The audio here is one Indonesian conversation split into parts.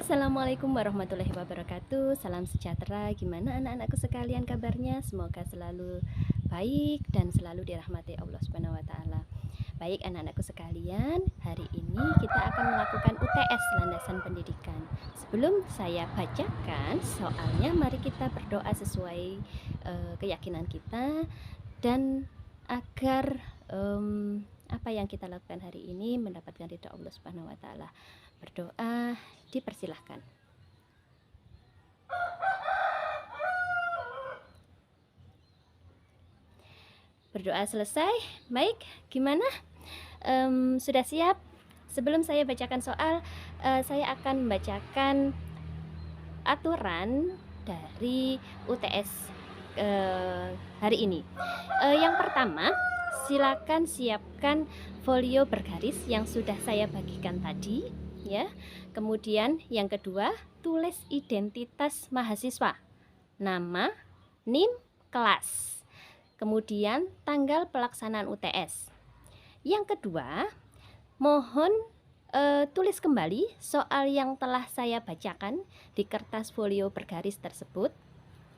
Assalamualaikum warahmatullahi wabarakatuh. Salam sejahtera. Gimana anak-anakku sekalian kabarnya? Semoga selalu baik dan selalu dirahmati Allah Subhanahu wa taala. Baik anak-anakku sekalian, hari ini kita akan melakukan UTS landasan pendidikan. Sebelum saya bacakan soalnya, mari kita berdoa sesuai keyakinan kita dan agar apa yang kita lakukan hari ini mendapatkan ridha Allah Subhanahu wa taala. Berdoa dipersilahkan. Berdoa selesai. Baik, gimana? Sudah siap? Sebelum saya bacakan soal, saya akan membacakan aturan dari UTS hari ini. Yang pertama, silakan siapkan folio bergaris yang sudah saya bagikan tadi, ya. Kemudian yang kedua, tulis identitas mahasiswa, nama, NIM, kelas, kemudian tanggal pelaksanaan UTS. Yang kedua, mohon tulis kembali soal yang telah saya bacakan di kertas folio bergaris tersebut,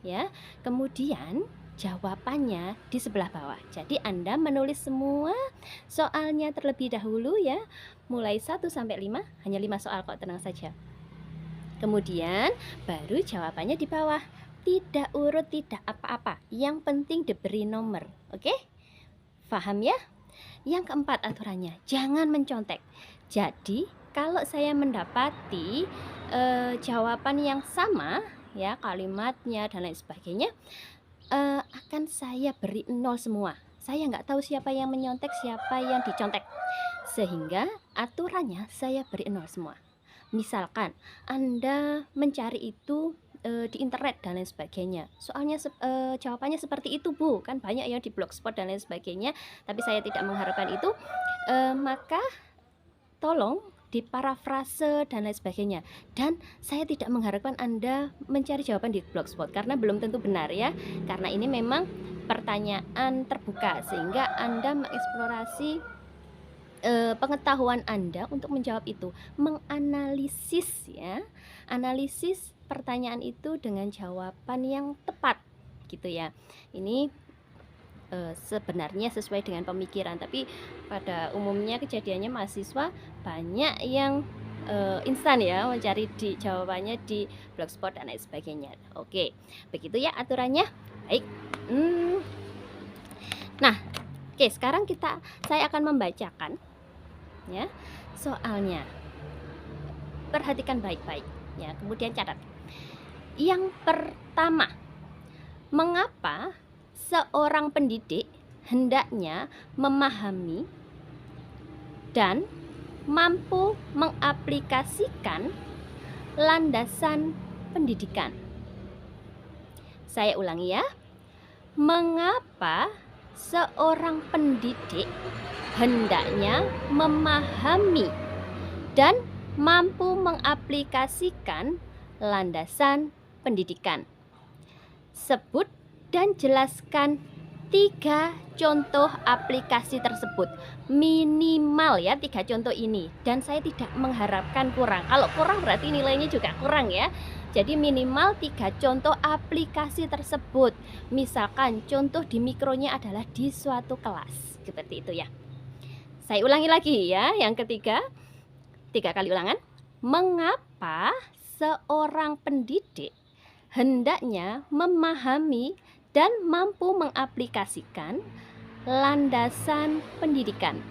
ya. Kemudian jawabannya di sebelah bawah. Jadi Anda menulis semua soalnya terlebih dahulu, ya. Mulai 1 sampai 5, hanya 5 soal kok, tenang saja. Kemudian baru jawabannya di bawah. Tidak urut, tidak apa-apa. Yang penting diberi nomor. Oke? Paham ya? Yang keempat aturannya, jangan mencontek. Jadi kalau saya mendapati jawaban yang sama, ya, kalimatnya dan lain sebagainya, akan saya beri 0 semua. Saya nggak tahu siapa yang menyontek, siapa yang dicontek, sehingga aturannya saya beri 0 semua. Misalkan Anda mencari itu di internet dan lain sebagainya, soalnya jawabannya seperti itu, Bu, kan banyak ya di blogspot dan lain sebagainya, tapi saya tidak mengharapkan itu, maka tolong diparafrase dan lain sebagainya. Dan saya tidak mengharapkan Anda mencari jawaban di blogspot karena belum tentu benar, ya. Karena ini memang pertanyaan terbuka, sehingga Anda mengeksplorasi pengetahuan Anda untuk menjawab itu, menganalisis, ya, analisis pertanyaan itu dengan jawaban yang tepat, gitu ya. Ini sebenarnya sesuai dengan pemikiran, tapi pada umumnya kejadiannya mahasiswa banyak yang instan, ya, mencari di jawabannya di blogspot dan lain sebagainya. Oke, begitu ya aturannya. Baik. Nah, oke, sekarang saya akan membacakan, ya, soalnya. Perhatikan baik-baik, ya, kemudian catat. Yang pertama, mengapa seorang pendidik hendaknya memahami dan mampu mengaplikasikan landasan pendidikan? Saya ulangi, ya. Mengapa seorang pendidik hendaknya memahami dan mampu mengaplikasikan landasan pendidikan? Sebut dan jelaskan 3 contoh aplikasi tersebut. Minimal, ya, 3 contoh ini. Dan saya tidak mengharapkan kurang. Kalau kurang berarti nilainya juga kurang, ya. Jadi minimal 3 contoh aplikasi tersebut. Misalkan contoh di mikronya adalah di suatu kelas. Seperti itu, ya. Saya ulangi lagi, ya. Yang ketiga, 3 kali ulangan. Mengapa seorang pendidik hendaknya memahami dan mampu mengaplikasikan landasan pendidikan?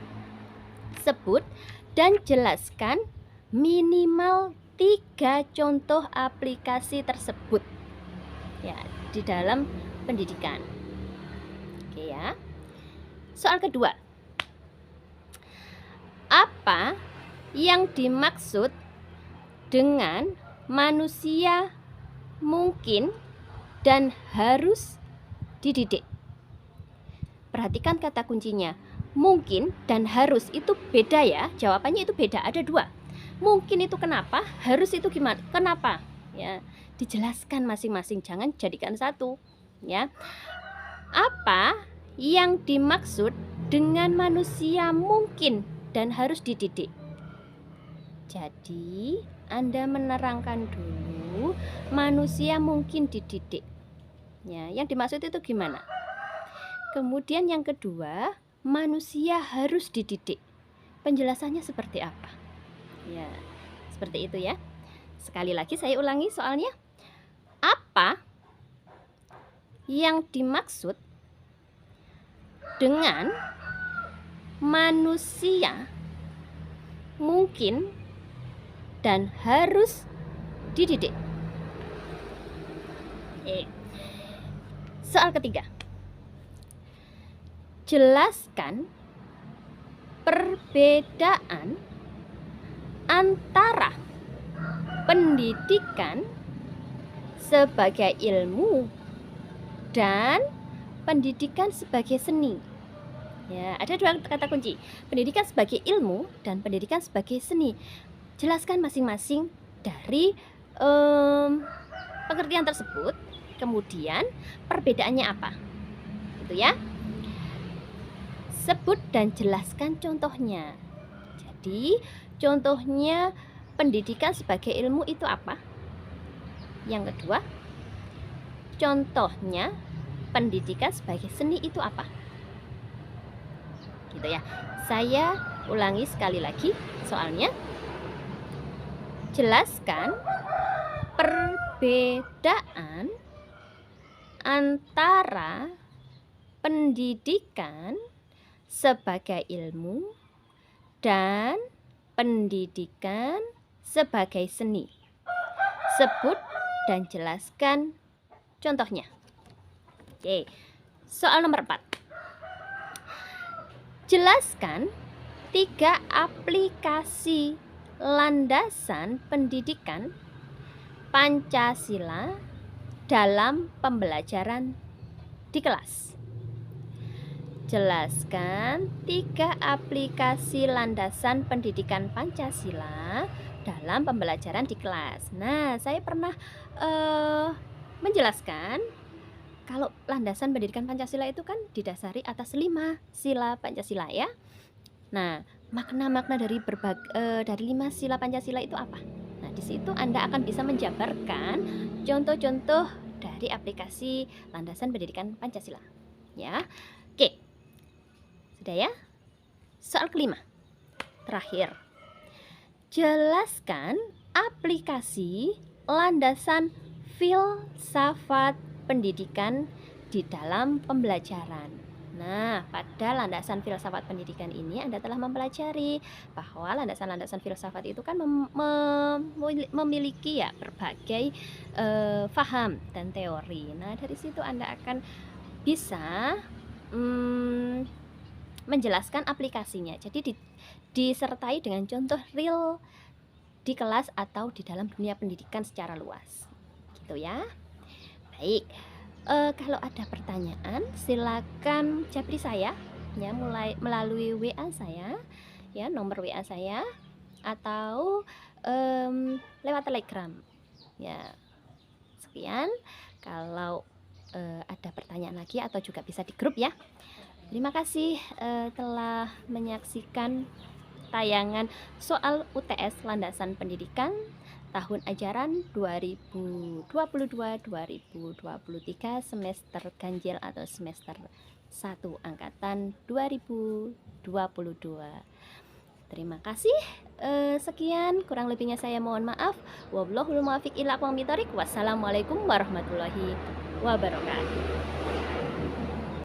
Sebut dan jelaskan minimal 3 contoh aplikasi tersebut, ya, di dalam pendidikan. Oke, ya. Soal kedua, apa yang dimaksud dengan manusia mungkin dan harus dididik? Perhatikan kata kuncinya. Mungkin dan harus itu beda, ya. Jawabannya itu beda, ada 2. Mungkin itu kenapa, harus itu gimana, kenapa, ya. Dijelaskan masing-masing, jangan jadikan satu, ya. Apa yang dimaksud dengan manusia mungkin dan harus dididik? Jadi, Anda menerangkan dulu manusia mungkin dididik. Ya, yang dimaksud itu gimana? Kemudian yang kedua, manusia harus dididik. Penjelasannya seperti apa? Ya, seperti itu ya. Sekali lagi saya ulangi soalnya. Apa yang dimaksud dengan manusia mungkin dan harus dididik? Soal ketiga. Jelaskan perbedaan antara pendidikan sebagai ilmu dan pendidikan sebagai seni. Ya, ada dua kata kunci, pendidikan sebagai ilmu dan pendidikan sebagai seni. Jelaskan masing-masing dari pengertian tersebut, kemudian perbedaannya apa, gitu ya. Sebut dan jelaskan contohnya. Jadi, contohnya pendidikan sebagai ilmu itu apa? Yang kedua, contohnya pendidikan sebagai seni itu apa? Gitu ya. Saya ulangi sekali lagi soalnya. Jelaskan perbedaan antara pendidikan sebagai ilmu dan pendidikan sebagai seni. Sebut dan jelaskan contohnya. Oke, soal nomor 4. Jelaskan 3 aplikasi landasan pendidikan Pancasila dalam pembelajaran di kelas. Jelaskan 3 aplikasi landasan pendidikan Pancasila dalam pembelajaran di kelas. Nah, saya pernah menjelaskan kalau landasan pendidikan Pancasila itu kan didasari atas 5 sila Pancasila ya. Nah, makna-makna dari 5 sila Pancasila itu apa? Nah, di situ Anda akan bisa menjabarkan contoh-contoh dari aplikasi landasan pendidikan Pancasila. Ya. Oke. Sudah ya? Soal kelima. Terakhir. Jelaskan aplikasi landasan filsafat pendidikan di dalam pembelajaran. Nah, pada landasan filsafat pendidikan ini Anda telah mempelajari bahwa landasan-landasan filsafat itu kan memiliki ya berbagai faham dan teori. Nah, dari situ Anda akan bisa menjelaskan aplikasinya. Jadi disertai dengan contoh real di kelas atau di dalam dunia pendidikan secara luas. Gitu ya. Baik. Kalau ada pertanyaan silakan japri saya ya, mulai melalui WA saya ya, nomor WA saya atau lewat Telegram ya. Sekian. Kalau ada pertanyaan lagi atau juga bisa di grup ya. Terima kasih telah menyaksikan tayangan soal UTS Landasan Pendidikan tahun ajaran 2022-2023 semester ganjil atau semester 1 angkatan 2022. Terima kasih. Sekian, kurang lebihnya saya mohon maaf. Wallahul muwaffiq ila aqwamit thoriq. Wassalamualaikum warahmatullahi wabarakatuh.